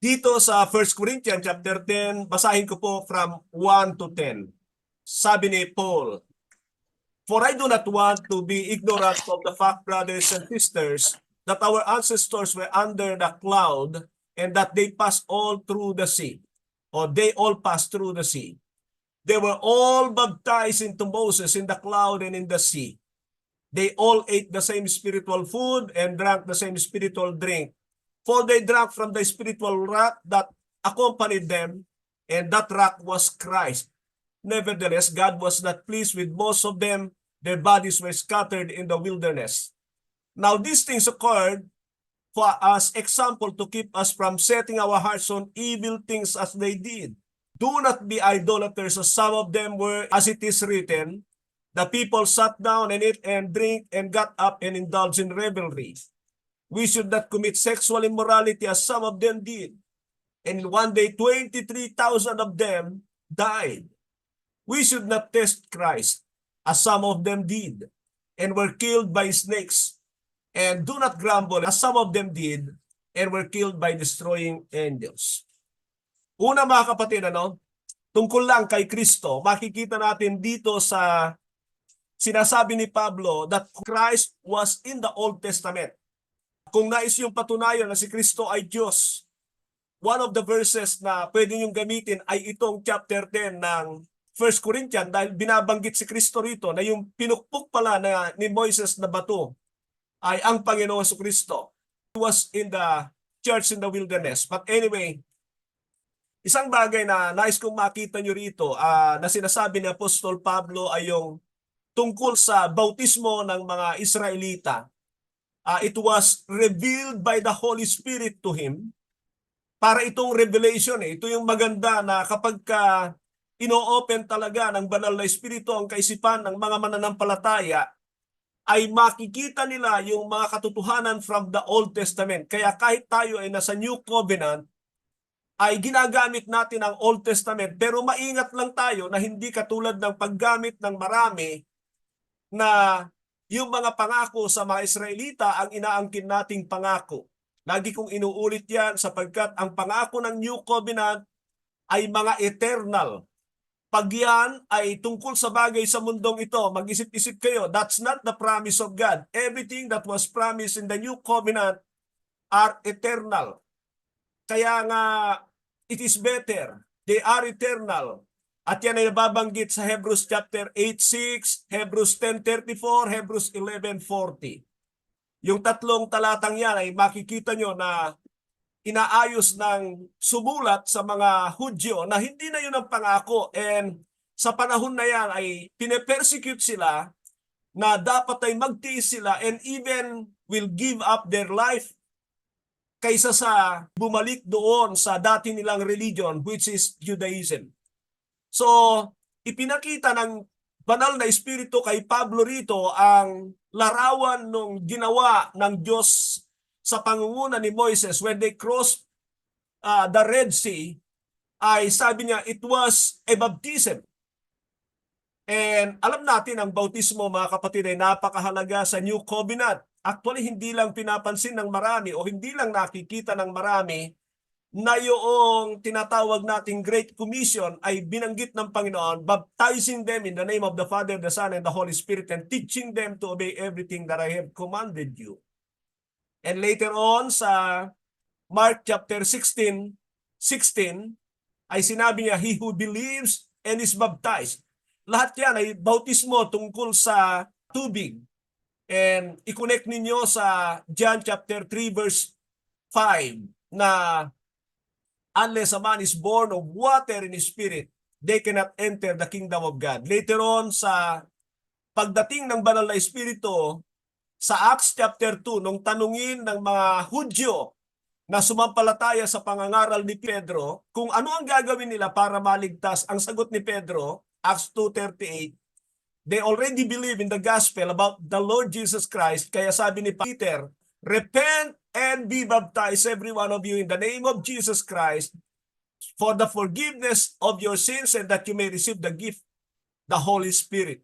Dito sa 1 Corinthians chapter 10, basahin ko po from 1 to 10. Sabi ni Paul, "For I do not want to be ignorant of the fact, brothers and sisters, that our ancestors were under the cloud and that they passed all through the sea." Or they all passed through the sea. "They were all baptized into Moses in the cloud and in the sea. They all ate the same spiritual food and drank the same spiritual drink. For they drank from the spiritual rock that accompanied them, and that rock was Christ. Nevertheless, God was not pleased with most of them. Their bodies were scattered in the wilderness. Now these things occurred for us example to keep us from setting our hearts on evil things as they did. Do not be idolaters as some of them were, as it is written, the people sat down and ate and drink and got up and indulged in revelry. We should not commit sexual immorality as some of them did. And one day 23,000 of them died. We should not test Christ as some of them did and were killed by snakes. And do not grumble as some of them did and were killed by destroying angels." Una mga kapatid, tungkol lang kay Kristo, makikita natin dito sa sinasabi ni Pablo that Christ was in the Old Testament. Kung nais yung patunayan na si Kristo ay Diyos, one of the verses na pwede niyong gamitin ay itong chapter 10 ng 1 Corinthians dahil binabanggit si Kristo rito na yung pinukpok pala na ni Moises na bato ay ang Panginoong Kristo. He was in the church in the wilderness. But anyway, isang bagay na nais kong makita nyo rito na sinasabi ni Apostol Pablo ay yung tungkol sa bautismo ng mga Israelita. It was revealed by the Holy Spirit to him. Para itong revelation, ito yung maganda na kapag ka ino-open talaga ng banal na Espiritu ang kaisipan ng mga mananampalataya, ay makikita nila yung mga katotohanan from the Old Testament. Kaya kahit tayo ay nasa New Covenant, ay ginagamit natin ang Old Testament, pero maingat lang tayo na hindi katulad ng paggamit ng marami na yung mga pangako sa mga Israelita ang inaangkin nating pangako. Lagi kong inuulit yan sapagkat ang pangako ng New Covenant ay mga eternal. Pag yan ay tungkol sa bagay sa mundong ito, mag-isip-isip kayo, that's not the promise of God. Everything that was promised in the New Covenant are eternal. Kaya nga, it is better. They are eternal. At yan ay nababanggit sa Hebrews chapter 8:6, Hebrews 10:34, Hebrews 11:40. Yung tatlong talatang yan ay makikita nyo na inaayos ng sumulat sa mga Hudyo na hindi na yun ang pangako. And sa panahon na yan ay pine-persecute sila na dapat ay magtiis sila and even will give up their life kaysa sa bumalik doon sa dati nilang religion, which is Judaism. So, ipinakita ng banal na Espiritu kay Pablo rito ang larawan ng ginawa ng Diyos sa pangunguna ni Moises when they crossed the Red Sea. Ay sabi niya, it was a baptism. And alam natin ang bautismo mga kapatid ay napakahalaga sa New Covenant. Actually, hindi lang pinapansin ng marami o hindi lang nakikita ng marami na yung tinatawag nating Great Commission ay binanggit ng Panginoon, baptizing them in the name of the Father, the Son, and the Holy Spirit, and teaching them to obey everything that I have commanded you. And later on sa Mark chapter 16 ay sinabi niya, he who believes and is baptized. Lahat yan ay bautismo tungkol sa tubig. And i-connect ninyo sa John chapter 3 verse 5 na unless a man is born of water and spirit, they cannot enter the kingdom of God. Later on sa pagdating ng banal na Espiritu, sa Acts chapter 2, nung tanungin ng mga Hudyo na sumampalataya sa pangangaral ni Pedro, kung ano ang gagawin nila para maligtas, ang sagot ni Pedro, Acts 2:38, they already believe in the gospel about the Lord Jesus Christ. Kaya sabi ni Peter, repent and be baptized every one of you in the name of Jesus Christ for the forgiveness of your sins and that you may receive the gift, the Holy Spirit.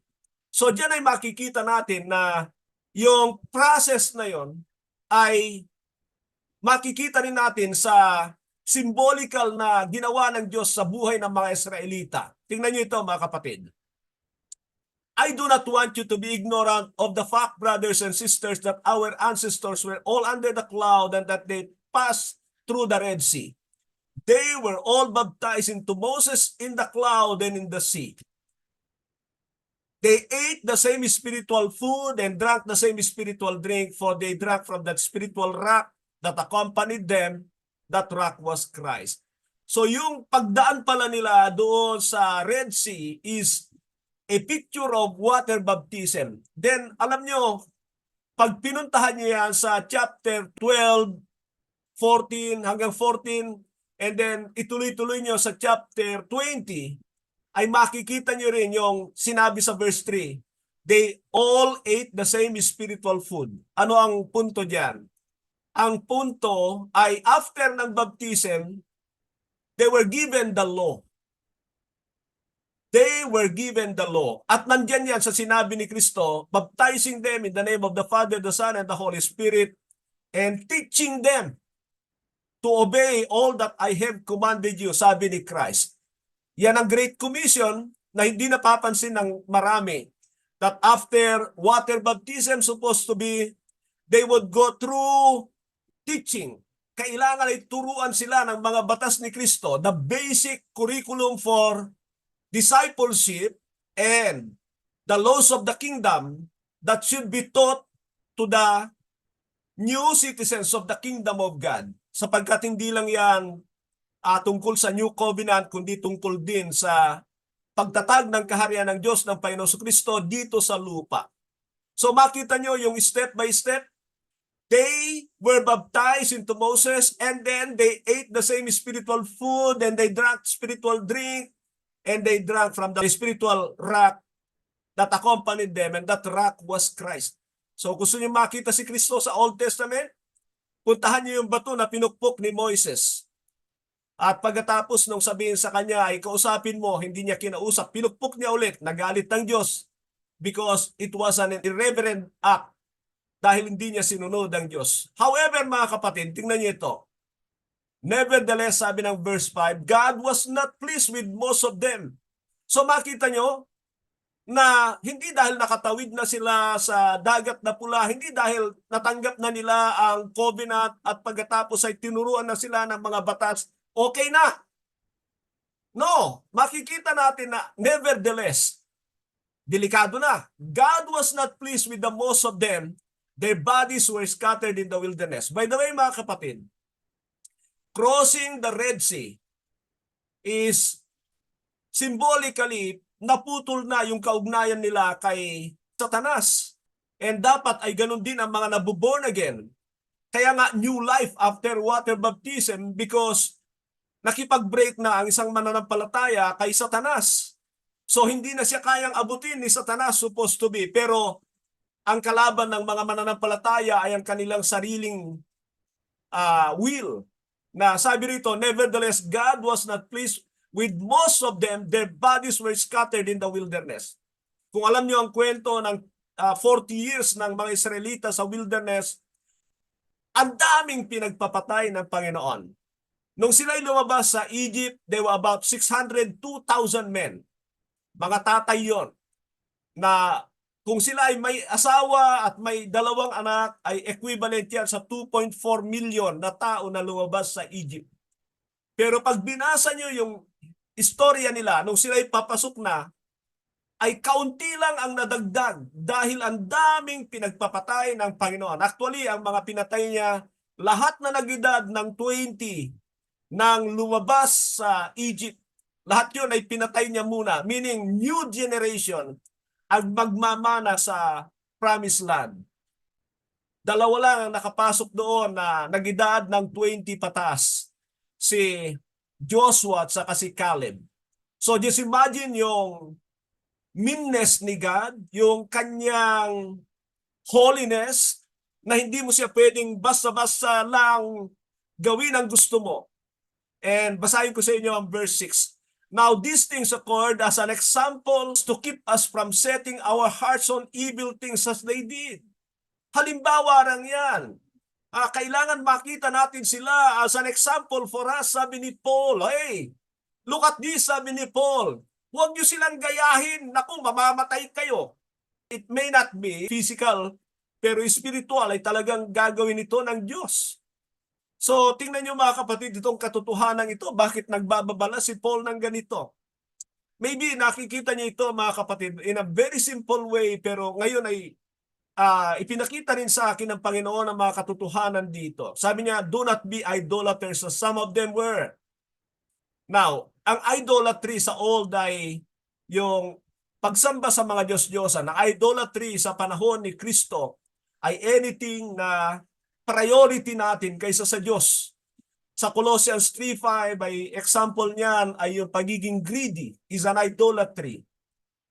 So diyan ay makikita natin na yung process na yon ay makikita rin natin sa symbolical na ginawa ng Diyos sa buhay ng mga Israelita. Tingnan niyo ito mga kapatid. I do not want you to be ignorant of the fact, brothers and sisters, that our ancestors were all under the cloud and that they passed through the Red Sea. They were all baptized into Moses in the cloud and in the sea. They ate the same spiritual food and drank the same spiritual drink, for they drank from that spiritual rock that accompanied them. That rock was Christ. So yung pagdaan pala nila doon sa Red Sea is a picture of water baptism. Then, alam nyo, pag pinuntahan nyo yan sa chapter 12, 14 hanggang 14, and then ituloy-tuloy nyo sa chapter 20, ay makikita nyo rin yung sinabi sa verse 3. They all ate the same spiritual food. Ano ang punto dyan? Ang punto ay after ng baptism, they were given the law. They were given the law. At nandyan yan sa sinabi ni Kristo, baptizing them in the name of the Father, the Son, and the Holy Spirit, and teaching them to obey all that I have commanded you, sabi ni Christ. Yan ang Great Commission na hindi napapansin ng marami. That after water baptism, supposed to be, they would go through teaching. Kailangan ay turuan sila ng mga batas ni Kristo, the basic curriculum for discipleship and the laws of the kingdom that should be taught to the new citizens of the kingdom of God. Sapagkat hindi lang yan tungkol sa New Covenant, kundi tungkol din sa pagtatag ng kaharian ng Diyos ng Panginoon Kristo dito sa lupa. So makita nyo yung step by step. They were baptized into Moses, and then they ate the same spiritual food, and they drank spiritual drink, and they drank from the spiritual rock that accompanied them, and that rock was Christ. So gusto niyo makita si Kristo sa Old Testament? Puntahan niyo yung bato na pinukpok ni Moises. At pagkatapos nung sabihin sa kanya ay kausapin mo, hindi niya kinausap, pinukpok niya ulit, nagalit ng Diyos because it was an irreverent act dahil hindi niya sinunod ang Diyos. However, mga kapatid, tingnan niyo ito. Nevertheless, sabi ng verse 5, God was not pleased with most of them. So makita nyo na hindi dahil nakatawid na sila sa dagat na pula, hindi dahil natanggap na nila ang covenant at pagkatapos ay tinuruan na sila ng mga batas, okay na. No, makikita natin na nevertheless, delikado na. God was not pleased with the most of them. Their bodies were scattered in the wilderness. By the way, mga kapatid, crossing the Red Sea is symbolically naputol na yung kaugnayan nila kay Satanas. And dapat ay ganun din ang mga nabuborn again. Kaya nga new life after water baptism because nakipag-break na ang isang mananampalataya kay Satanas. So hindi na siya kayang abutin ni Satanas supposed to be. Pero ang kalaban ng mga mananampalataya ay ang kanilang sariling will. Na sabi rito, nevertheless, God was not pleased with most of them. Their bodies were scattered in the wilderness. Kung alam niyo ang kwento ng 40 years ng mga Israelita sa wilderness, ang daming pinagpapatay ng Panginoon. Nung sila'y lumabas sa Egypt, they were about 602,000 men. Mga tatay yon na kung sila ay may asawa at may dalawang anak, ay equivalent yan sa 2.4 million na tao na lumabas sa Egypt. Pero pag binasa nyo yung istorya nila, nung sila ay papasok na, ay kaunti lang ang nadagdag dahil ang daming pinagpapatay ng Panginoon. Actually, ang mga pinatay niya, lahat na nag-edad ng 20 nang lumabas sa Egypt, lahat yun ay pinatay niya muna, meaning new generation ang magmamana sa Promised Land. Dalawa lang ang nakapasok doon na nag-edad ng 20 pataas, si Joshua at saka si Caleb. So just imagine yung meanness ni God, yung kanyang holiness, na hindi mo siya pwedeng basta-basta lang gawin ang gusto mo. And basahin ko sa inyo ang verse 6. Now these things occurred as an example to keep us from setting our hearts on evil things as they did. Halimbawa lang yan. kailangan makita natin sila as an example for us, sabi ni Paul. Hey, look at this, sabi ni Paul. Huwag niyo silang gayahin. Naku, mamamatay kayo. It may not be physical, pero spiritual ay talagang gagawin ito ng Diyos. So, tingnan niyo mga kapatid, itong katotohanan ito, bakit nagbababala si Paul ng ganito? Maybe nakikita niyo ito mga kapatid in a very simple way, pero ngayon ay ipinakita rin sa akin ng Panginoon ang mga katotohanan dito. Sabi niya, do not be idolaters as some of them were. Now, ang idolatry sa old ay yung pagsamba sa mga Diyos-Diyosan. Ang idolatry sa panahon ni Kristo ay anything na priority natin kaysa sa Diyos. Sa Colossians 3:5 ay example niyan ay yung pagiging greedy is an idolatry.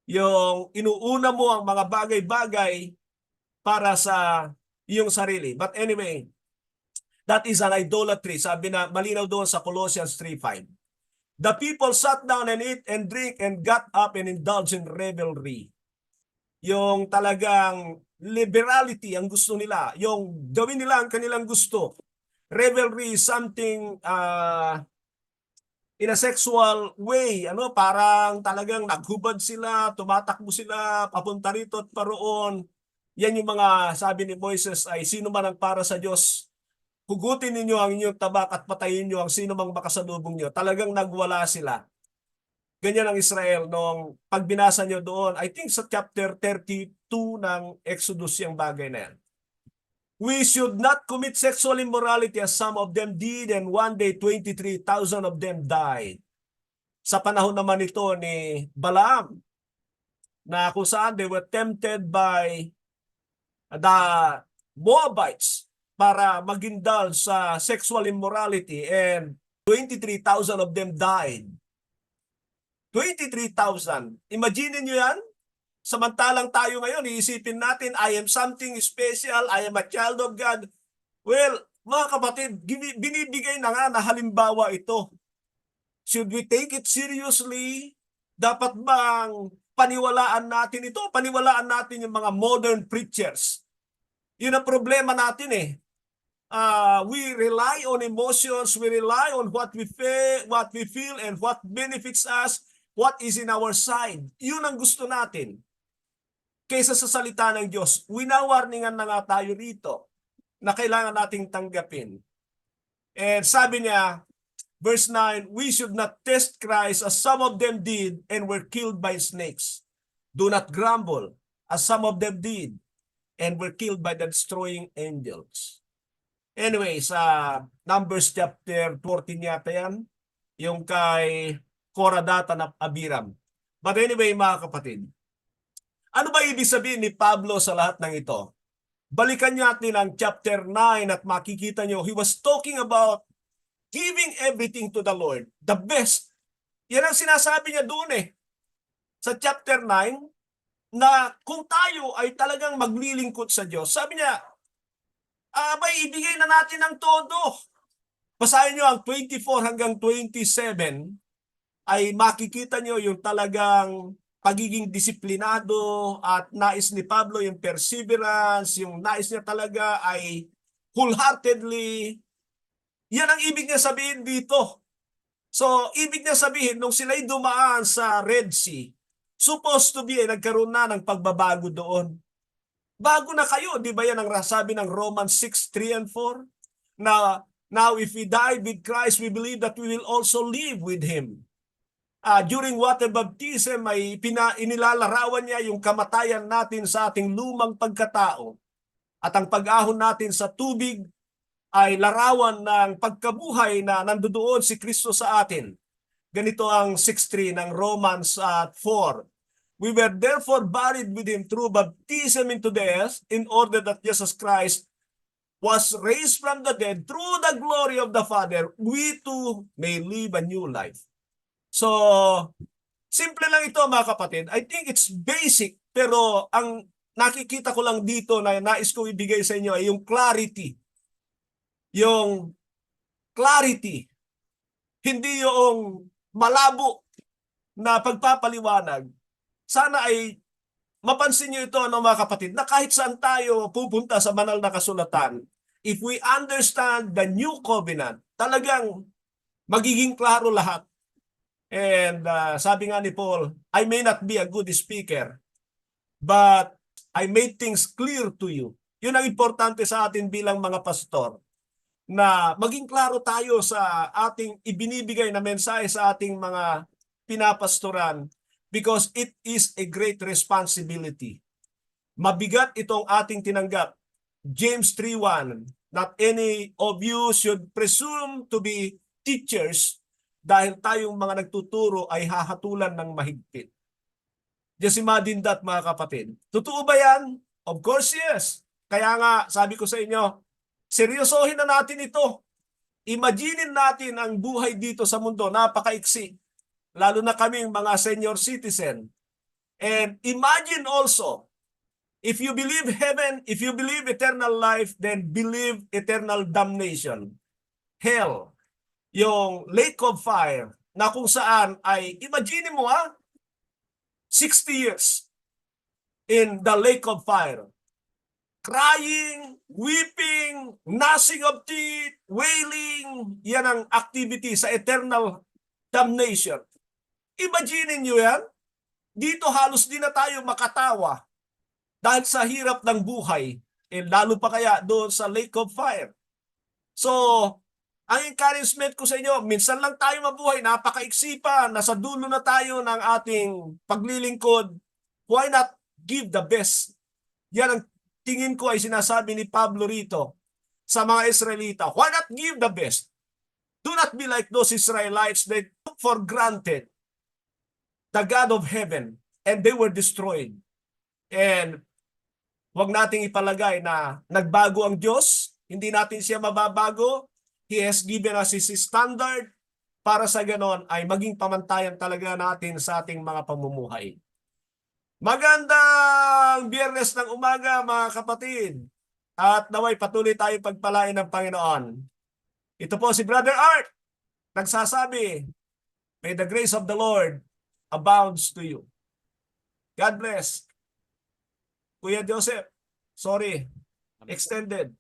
Yung inuuna mo ang mga bagay-bagay para sa iyong sarili. But anyway, that is an idolatry. Sabi na malinaw doon sa Colossians 3:5. The people sat down and eat and drink and got up and indulged in revelry. Yung talagang liberality ang gusto nila. Yung gawin nila ang kanilang gusto. Revelry is something in a sexual way. Parang talagang naghubad sila, tumatakbo sila, papunta rito at paroon. Yan yung mga sabi ni Moises ay sino man ang para sa Diyos, hugutin ninyo ang inyong tabak at patayin nyo ang sino mang makasalubong nyo. Talagang nagwala sila. Ganyan ang Israel nung pagbinasa nyo doon. I think sa chapter 32 ng Exodus yung bagay na yan. We should not commit sexual immorality as some of them did, and one day 23,000 of them died. Sa panahon naman ito ni Balaam, na kung saan they were tempted by the Moabites para magindal sa sexual immorality, and 23,000 of them died. 23,000. Imagine niyo yan? Samantalang tayo ngayon, iisipin natin, I am something special, I am a child of God. Well, mga kapatid, binibigay na nga na halimbawa ito. Should we take it seriously? Dapat bang paniwalaan natin ito? Paniwalaan natin yung mga modern preachers. Yun ang problema natin eh. We rely on emotions, we rely on what we feel and what benefits us, what is in our side. Yun ang gusto natin. Kaysa sa salita ng Diyos, winawarningan na nga tayo rito na kailangan nating tanggapin. And sabi niya, verse 9, we should not test Christ as some of them did and were killed by snakes. Do not grumble as some of them did and were killed by the destroying angels. Anyway, sa Numbers chapter 14 yata yan, yung kay Korah, Datan at Abiram. But anyway, mga kapatid, ano ba ibig sabihin ni Pablo sa lahat ng ito? Balikan natin ang chapter 9 at makikita nyo, he was talking about giving everything to the Lord, the best. Yan ang sinasabi niya doon eh. Sa chapter 9, na kung tayo ay talagang maglilingkod sa Diyos, sabi niya, may ibigay na natin ang todo. Basahin nyo ang 24 hanggang 27, ay makikita nyo yung talagang pagiging disiplinado at nais ni Pablo yung perseverance, yung nais niya talaga ay wholeheartedly. Yan ang ibig niya sabihin dito. So, ibig niya sabihin, nung sila'y dumaan sa Red Sea, supposed to be ay nagkaroon na ng pagbabago doon. Bago na kayo, di ba yan ang sabi ng Romans 6:3 and 4? Na, now if we die with Christ, we believe that we will also live with Him. During water baptism, ay inilalarawan niya yung kamatayan natin sa ating lumang pagkatao. At ang pag-ahon natin sa tubig ay larawan ng pagkabuhay na nandoon si Kristo sa atin. Ganito ang 6:3 ng Romans 4. We were therefore buried with Him through baptism into death, in order that Jesus Christ was raised from the dead through the glory of the Father, we too may live a new life. So, simple lang ito mga kapatid. I think it's basic, pero ang nakikita ko lang dito na nais ko ibigay sa inyo ay yung clarity. Yung clarity. Hindi yung malabo na pagpapaliwanag. Sana ay mapansin nyo ito mga kapatid, na kahit saan tayo pupunta sa banal na kasulatan, if we understand the new covenant, talagang magiging klaro lahat. And sabi nga ni Paul, I may not be a good speaker, but I made things clear to you. Yun ang importante sa atin bilang mga pastor, na maging klaro tayo sa ating ibinibigay na mensahe sa ating mga pinapastoran, because it is a great responsibility. Mabigat itong ating tinanggap. James 3:1, not any of you should presume to be teachers dahil tayong mga nagtuturo ay hahatulan ng mahigpit. Just imagine that, mga kapatid. Totoo ba yan? Of course, yes. Kaya nga, sabi ko sa inyo, seryosohin na natin ito. Imaginin natin ang buhay dito sa mundo, napakaiksi. Lalo na kaming mga senior citizen. And imagine also, if you believe heaven, if you believe eternal life, then believe eternal damnation. Hell, yung lake of fire, na kung saan ay, imagine mo 60 years in the lake of fire. Crying, weeping, gnashing of teeth, wailing, yan ang activity sa eternal damnation. Imagine nyo yan? Dito halos di na tayo makatawa dahil sa hirap ng buhay, lalo pa kaya doon sa lake of fire. So, ang encouragement ko sa inyo, minsan lang tayo mabuhay, napakaiksi pa, nasa dulo na tayo ng ating paglilingkod. Why not give the best? Yan ang tingin ko ay sinasabi ni Pablo rito sa mga Israelita. Why not give the best? Do not be like those Israelites that took for granted the God of heaven and they were destroyed. And wag nating ipalagay na nagbago ang Diyos, hindi natin siya mababago. He has given us His standard para sa ganon ay maging pamantayan talaga natin sa ating mga pamumuhay. Magandang Biyernes ng umaga, mga kapatid. At naway patuloy tayo pagpalain ng Panginoon. Ito po si Brother Art, nagsasabi, may the grace of the Lord abounds to you. God bless. Kuya Joseph, sorry, extended.